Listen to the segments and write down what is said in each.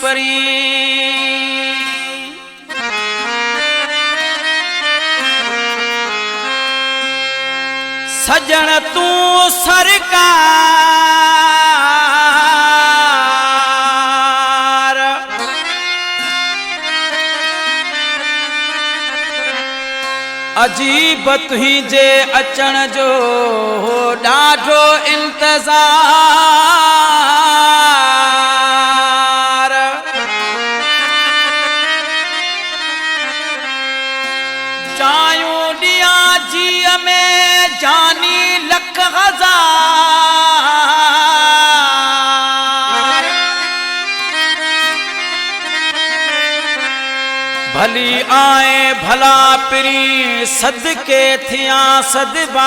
परी सजन तू सरकार अजीब तुही जे अचण जो ॾाढो इंतज़ार जायूं ॾिया जीअ में जानी लख हज़ार भली आए भला पिरी सदके थिया सदबार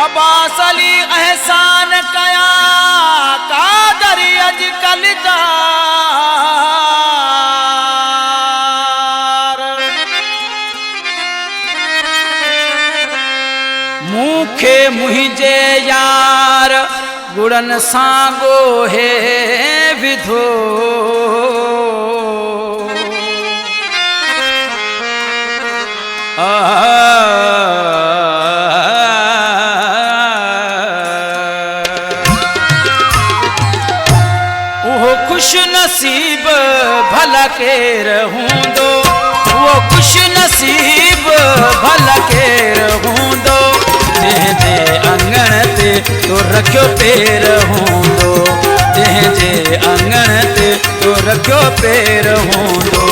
अब्बास अली एहसान कया कादरी अजकल जार मूंखे मुंहिंजे यार गुड़न सांगो है विधो वो खुश नसीब भला केर हूंदो वो खुश नसीब भला केर हूंदो जंहिंजे अंगण ते तो रखियो पेर हूंदो जंहिंजे अंगण ते तो रखियो पेर हूंदो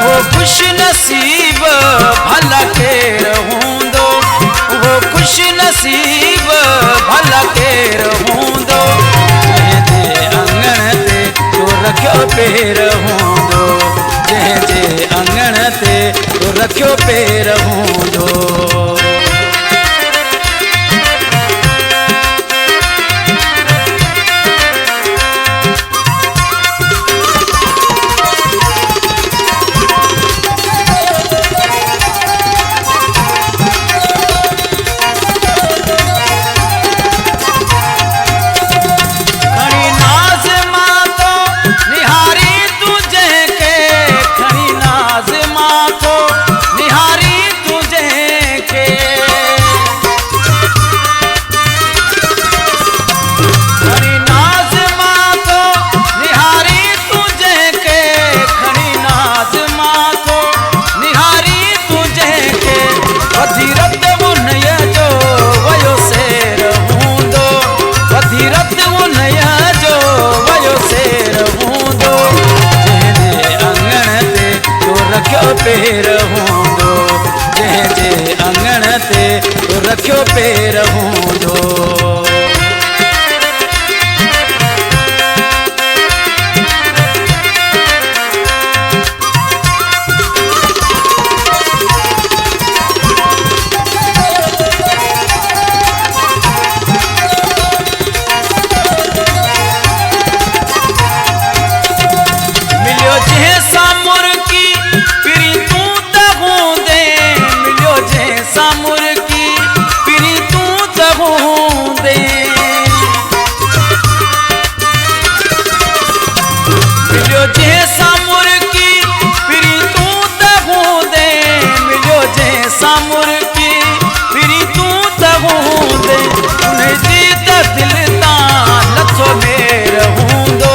वो खुश नसीब भला केर हूंदो वो खुश नसीब भला केर हूंदो जंहिंजे अंगण ते तो रखियो पेर हूंदो जंहिंजे अंगण ते तो रखियो पेर हूंदो पेर हूंदो जंहिंजे अंगण ते तो रखियो पेर हूंदो मिलियो जंहिंसां मुर्गी पिरी तूं त हूंदे मिलियो जंहिंसां मुर्गी पिरी तूं त हूंदे मिलियो जंहिंसां मुर्गी पिरी तूं त हूंदे मिलियो जंहिंसां मुर्गी पिरी तूं त हूंदे उनजी त दिल तां लथो मेर हूंदो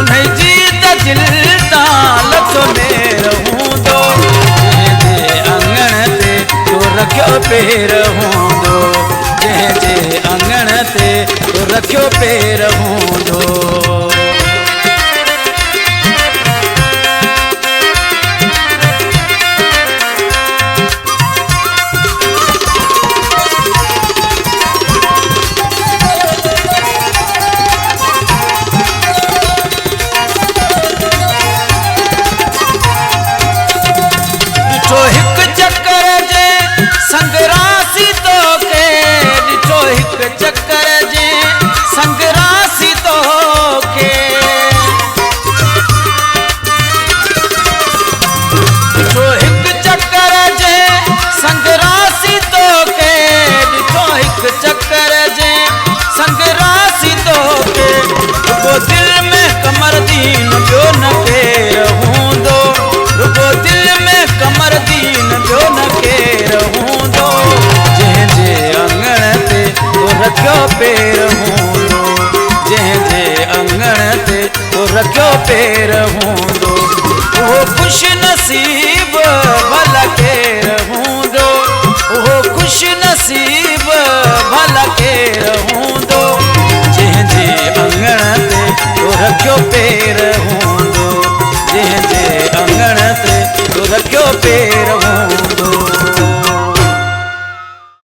उनजी त दिल तां लथो मेर हूंदो जंहिंजे अंगण ते तो रखियो पेर हूंदो जंहिंजे अंगण ते तो रखियो पेर हूंदो ॾिठो हिकु चक्कर जे संगरासी तो के ॾिठो हिकु चक्कर जे संगरासी तो के ॾिठो हिकु चक्कर जे संगरासी तो के ॾिठो हिकु चक्कर पेर हूंदो, जंहिंजे अंगण ते तो रखियो पेर हूंदो, उहो ख़ुशि नसीब भला केर हूंदो, उहो ख़ुशि